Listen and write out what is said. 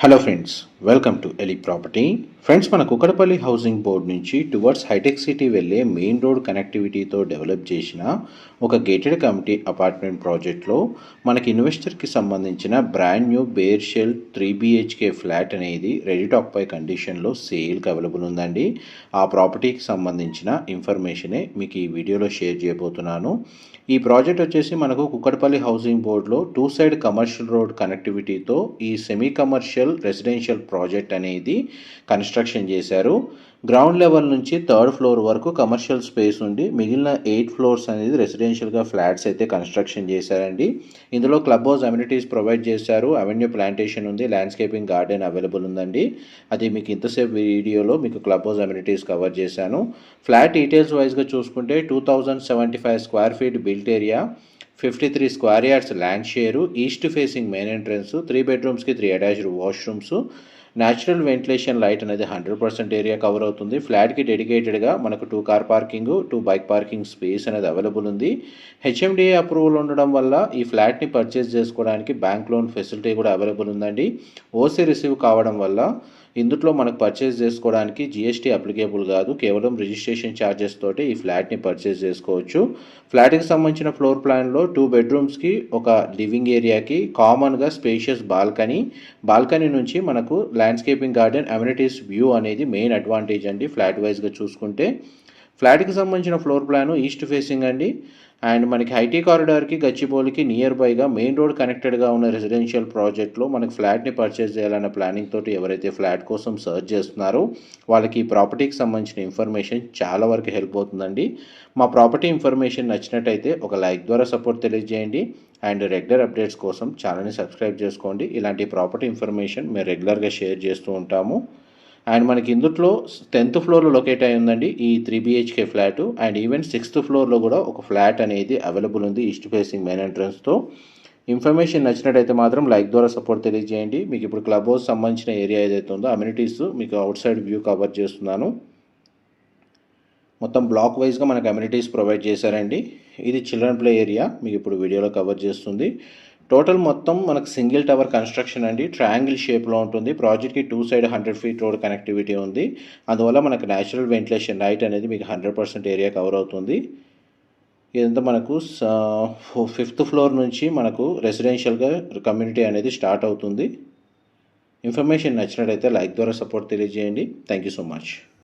Hello friends, welcome to ఎలి property. Friends, మన Kukatpally housing board నుంచి టువర్డ్స్ హైటెక్ సిటీ వెళ్ళే మెయిన్ రోడ్ కనెక్టివిటీతో డెవలప్ చేసిన ఒక గేటెడ్ కమ్యూనిటీ అపార్ట్మెంట్ ప్రాజెక్ట్లో మనకి ఇన్వెస్టర్కి సంబంధించిన brand new bare shell 3 BHK flat అనేది రెడీ టు ఆక్యుపై కండిషన్లో సేల్కి అవైలబుల్ ఉందండి. ఆ ప్రాపర్టీకి సంబంధించిన ఇన్ఫర్మేషనే మీకు ఈ వీడియోలో షేర్ చేయబోతున్నాను. ఈ ప్రాజెక్ట్ వచ్చేసి మనకు కుకటపల్లి హౌసింగ్ బోర్డులో 2 సైడ్ కమర్షియల్ రోడ్ కనెక్టివిటీతో ఈ సెమీ కమర్షియల్ రెసిడెన్షియల్ ప్రాజెక్ట్ అనేది కన్స్ట్రక్షన్ చేశారు. గ్రౌండ్ లెవెల్ నుంచి 3rd ఫ్లోర్ వరకు కమర్షియల్ స్పేస్ ఉండి మిగిలిన 8 ఫ్లోర్స్ అనేది రెసిడెన్షియల్గా ఫ్లాట్స్ అయితే కన్స్ట్రక్షన్ చేశారండి. ఇందులో క్లబ్ హౌస్ అమ్యూనిటీస్ ప్రొవైడ్ చేశారు. అవెన్యూ ప్లాంటేషన్ ఉంది, ల్యాండ్స్కేపింగ్ గార్డెన్ అవైలబుల్ ఉందండి. అది మీకు ఇంతసేపు వీడియోలో మీకు క్లబ్ హౌస్ అమ్యూనిటీస్ కవర్ చేశాను. ఫ్లాట్ డీటెయిల్స్ వైజ్గా చూసుకుంటే 2075 square feet built area, 53 square yards land share, east facing main entrance, 3 బెడ్రూమ్స్కి 3 attached washrooms, natural ventilation light అనేది 100% ఏరియా కవర్ అవుతుంది. ఫ్లాట్కి డెడికేటెడ్గా మనకు 2 car parking, 2 bike parking space అనేది అవైలబుల్ ఉంది. హెచ్ఎండిఏ అప్రూవల్ ఉండడం వల్ల ఈ ఫ్లాట్ని పర్చేస్ చేసుకోవడానికి బ్యాంక్ లోన్ ఫెసిలిటీ కూడా అవైలబుల్ ఉందండి. ఓసీ రిసీవ్ కావడం వల్ల ఇందులో మనకు పర్చేస్ చేసుకోవడానికి జిఎస్టీ అప్లికేబుల్ కాదు, కేవలం రిజిస్ట్రేషన్ ఛార్జెస్ తోటి ఈ ఫ్లాట్ని పర్చేస్ చేసుకోవచ్చు. ఫ్లాట్కి సంబంధించిన ఫ్లోర్ ప్లాన్లో 2 బెడ్రూమ్స్కి ఒక లివింగ్ ఏరియాకి కామన్గా స్పేషియస్ బాల్కనీ నుంచి మనకు ల్యాండ్స్కేపింగ్ గార్డెన్ అమ్యూనిటీస్ వ్యూ అనేది మెయిన్ అడ్వాంటేజ్ అండి. ఫ్లాట్ వైజ్గా చూసుకుంటే ఫ్లాట్కి సంబంధించిన ఫ్లోర్ ప్లాను ఈస్ట్ ఫేసింగ్ అండి. అండ్ మనకి ఐటీ కారిడార్కి గచ్చిబౌలికి నియర్ బైగా మెయిన్ రోడ్ కనెక్టెడ్గా ఉన్న రెసిడెన్షియల్ ప్రాజెక్ట్లో మనకి ఫ్లాట్ని పర్చేస్ చేయాలన్న ప్లానింగ్ తోటి ఎవరైతే ఫ్లాట్ కోసం సర్చ్ చేస్తున్నారో వాళ్ళకి ఈ ప్రాపర్టీకి సంబంధించిన ఇన్ఫర్మేషన్ చాలా వరకు హెల్ప్ అవుతుందండి. మా ప్రాపర్టీ ఇన్ఫర్మేషన్ నచ్చినట్టయితే ఒక లైక్ ద్వారా సపోర్ట్ తెలియజేయండి. అండ్ రెగ్యులర్ అప్డేట్స్ కోసం ఛానల్ని సబ్స్క్రైబ్ చేసుకోండి. ఇలాంటి ప్రాపర్టీ ఇన్ఫర్మేషన్ మేము రెగ్యులర్గా షేర్ చేస్తూ ఉంటాము. అండ్ మనకి ఇందులో 10th ఫ్లోర్లో లొకేట్ అయి ఉందండి ఈ 3 BHK flat. And even 6th ఫ్లోర్లో కూడా ఒక ఫ్లాట్ అనేది అవైలబుల్ ఉంది ఈస్ట్ ఫేసింగ్ మెయిన్ ఎంట్రన్స్తో. ఇన్ఫర్మేషన్ నచ్చినట్టయితే మాత్రం లైక్ ద్వారా సపోర్ట్ తెలియజేయండి. మీకు ఇప్పుడు క్లబ్ హౌస్ సంబంధించిన ఏరియా ఏదైతే ఉందో అమ్యూనిటీస్ మీకు అవుట్ సైడ్ వ్యూ కవర్ చేస్తున్నాను. మొత్తం బ్లాక్ వైజ్గా మనకు అమ్యూనిటీస్ ప్రొవైడ్ చేశారండి. ఇది చిల్డ్రన్ ప్లే ఏరియా మీకు ఇప్పుడు వీడియోలో కవర్ చేస్తుంది. టోటల్ మొత్తం మనకు సింగిల్ టవర్ కన్స్ట్రక్షన్ అండి. ట్రయాంగిల్ షేప్లో ఉంటుంది. ప్రాజెక్ట్కి 2 సైడ్ 100 ఫీట్ రోడ్ కనెక్టివిటీ ఉంది. అందువల్ల మనకు న్యాచురల్ వెంటిలేషన్ లైట్ అనేది మీకు 100% ఏరియా కవర్ అవుతుంది. ఇదంతా మనకు 5th ఫ్లోర్ నుంచి మనకు రెసిడెన్షియల్గా కమ్యూనిటీ అనేది స్టార్ట్ అవుతుంది. ఇన్ఫర్మేషన్ నచ్చినట్లయితే లైక్ ద్వారా సపోర్ట్ తెలియజేయండి. Thank you so much.